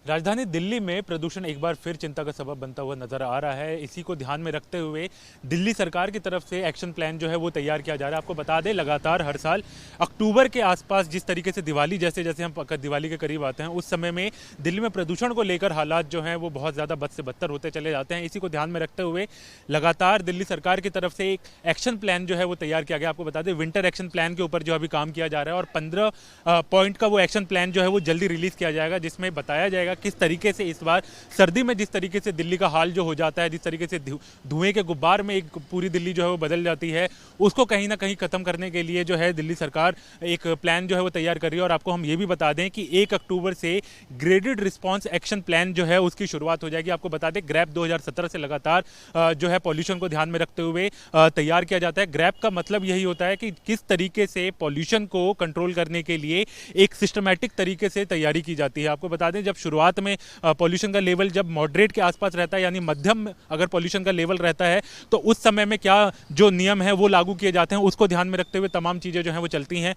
राजधानी दिल्ली में प्रदूषण एक बार फिर चिंता का सबब बनता हुआ नजर आ रहा है। इसी को ध्यान में रखते हुए दिल्ली सरकार की तरफ से एक्शन प्लान जो है वो तैयार किया जा रहा है। आपको बता दें, लगातार हर साल अक्टूबर के आसपास जिस तरीके से दिवाली जैसे जैसे हम दिवाली के करीब आते हैं, उस समय में दिल्ली में प्रदूषण को लेकर हालात जो हैं वो बहुत ज़्यादा बद से बदतर होते चले जाते हैं। इसी को ध्यान में रखते हुए लगातार दिल्ली सरकार की तरफ से एक एक्शन प्लान जो है वो तैयार किया गया। आपको बता दें, विंटर एक्शन प्लान के ऊपर जो अभी काम किया जा रहा है और 15 पॉइंट का वो एक्शन प्लान जो है वो जल्दी रिलीज किया जाएगा, जिसमें बताया जाएगा किस तरीके से इस बार सर्दी में जिस तरीके से दिल्ली का हाल जो हो जाता है, जिस तरीके से धुएं के गुब्बार में एक पूरी दिल्ली जो है वो बदल जाती है, उसको कहीं ना कहीं खत्म करने के लिए जो है दिल्ली सरकार एक प्लान जो है वो तैयार कर रही है। और आपको हम ये भी बता दें कि 1 अक्टूबर से ग्रेडेड रिस्पांस एक्शन प्लान जो है उसकी शुरुआत हो जाएगी। आपको बता दें, ग्रैप 2017 से लगातार जो है पॉल्यूशन को ध्यान में रखते हुए तैयार किया जाता है। ग्रैप का मतलब यही होता है कि किस तरीके से पॉल्यूशन को कंट्रोल करने के लिए एक सिस्टमैटिक तरीके से तैयारी की जाती है। आपको बता दें, जब शुरुआत में पॉल्यूशन का लेवल जब मॉडरेट के आसपास रहता है, यानी मध्यम अगर पॉल्यूशन का लेवल रहता है, तो उस समय में क्या जो नियम है वो लागू किए जाते हैं, उसको ध्यान में रखते हुए तमाम चीज़ें जो हैं वो चलती हैं।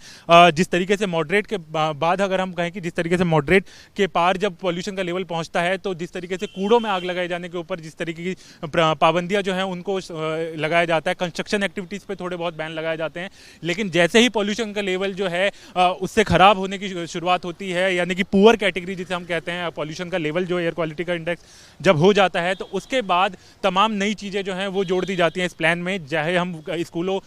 जिस तरीके से मॉडरेट के बाद अगर हम कहें कि जिस तरीके से मॉडरेट के पार जब पॉल्यूशन का लेवल पहुंचता है, तो जिस तरीके से कूड़ों में आग लगाए जाने के ऊपर जिस तरीके की पाबंदियां जो हैं उनको लगाया जाता है, कंस्ट्रक्शन एक्टिविटीज़ पे थोड़े बहुत बैन लगाए जाते हैं। लेकिन जैसे ही पॉल्यूशन का लेवल जो है उससे खराब होने की शुरुआत होती है, यानी कि पुअर कैटेगरी जिसे हम कहते हैं, पॉल्यूशन का लेवल जो एयर क्वालिटी का इंडेक्स जब हो जाता है, तो उसके बाद तमाम नई चीज़ें जो हैं वो जोड़ दी जाती हैं इस प्लान में। चाहे हम स्कूलों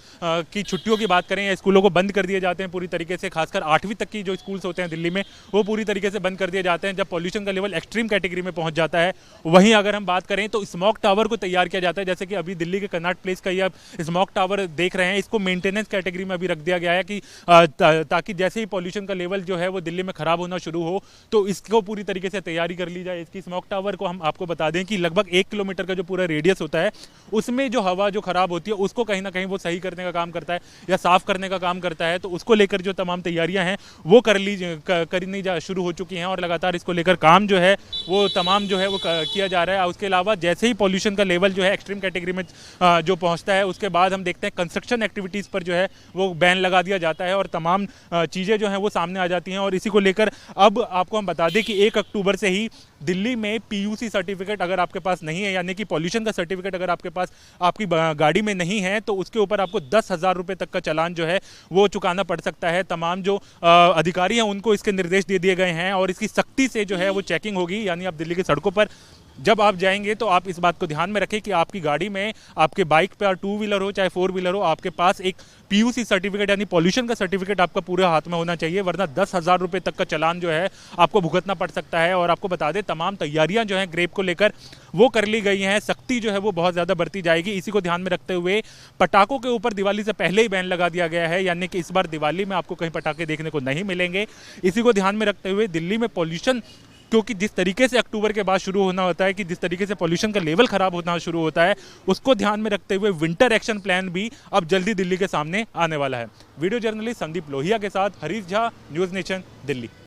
की छुट्टियों की बात करें या स्कूलों को बंद कर दिए जाते हैं पूरी तरीके से, खासकर 8वीं तक की जो स्कूल्स होते हैं दिल्ली में, वो पूरी तरीके से बंद कर दिए जाते हैं जब पॉल्यूशन का लेवल एक्सट्रीम कैटेगरी में पहुंच जाता है। वहीं अगर हम बात करें तो स्मॉग टावर को तैयार किया जाता है, जैसे कि अभी दिल्ली के कनॉट प्लेस का ये स्मॉग टावर देख रहे हैं, इसको मेंटेनेंस कैटेगरी में अभी रख दिया गया है कि ताकि जैसे ही पॉल्यूशन का लेवल जो है वो दिल्ली में खराब होना शुरू हो तो इसको पूरी तरीके से तैयारी कर ली जाए। इसकी स्मॉग टावर को हम आपको बता दें कि लगभग 1 किलोमीटर का जो पूरा रेडियस होता है, उसमें जो हवा जो खराब होती है उसको कहीं ना कहीं वो सही करने का काम करता है या साफ करने का काम करता है। तो उसको लेकर जो तमाम तैयारियां हैं वो करनी शुरू हो चुकी हैं और लगातार इसको लेकर काम जो है वो तमाम जो है वो किया जा रहा है। उसके अलावा जैसे ही पॉल्यूशन का लेवल जो है एक्सट्रीम कैटेगरी में जो पहुंचता है, उसके बाद हम देखते हैं कंस्ट्रक्शन एक्टिविटीज़ पर जो है वो बैन लगा दिया जाता है और तमाम चीज़ें जो हैं वो सामने आ जाती हैं। और इसी को लेकर अब आपको हम बता दें कि 1 अक्टूबर से ही दिल्ली में पीयूसी सर्टिफिकेट अगर आपके पास नहीं है, यानी कि पॉल्यूशन का सर्टिफिकेट अगर आपके पास आपकी गाड़ी में नहीं है, तो उसके ऊपर आपको 10,000 रुपये तक का चालान जो है वो चुकाना पड़ सकता है। तमाम जो अधिकारी हैं उनको इसके निर्देश दे दिए गए हैं और इसकी सख्ती से जो है वो चेकिंग होगी। यानी आप दिल्ली की सड़कों पर जब आप जाएंगे तो आप इस बात को ध्यान में रखें कि आपकी गाड़ी में, आपके बाइक पे, और 2 व्हीलर हो चाहे 4 व्हीलर हो, आपके पास एक पीयूसी सर्टिफिकेट यानी पॉल्यूशन का सर्टिफिकेट आपका पूरे हाथ में होना चाहिए, वरना 10,000 रुपये तक का चालान जो है आपको भुगतना पड़ सकता है। और आपको बता दें, तमाम तैयारियां जो हैं ग्रेप को लेकर वो कर ली गई हैं, सख्ती जो है वो बहुत ज़्यादा बढ़ती जाएगी। इसी को ध्यान में रखते हुए पटाखों के ऊपर दिवाली से पहले ही बैन लगा दिया गया है, यानी कि इस बार दिवाली में आपको कहीं पटाखे देखने को नहीं मिलेंगे। इसी को ध्यान में रखते हुए दिल्ली में पॉल्यूशन, क्योंकि जिस तरीके से अक्टूबर के बाद शुरू होना होता है कि जिस तरीके से पॉल्यूशन का लेवल खराब होना शुरू होता है, उसको ध्यान में रखते हुए विंटर एक्शन प्लान भी अब जल्दी दिल्ली के सामने आने वाला है। वीडियो जर्नलिस्ट संदीप लोहिया के साथ हरीश झा, न्यूज़ नेशन, दिल्ली।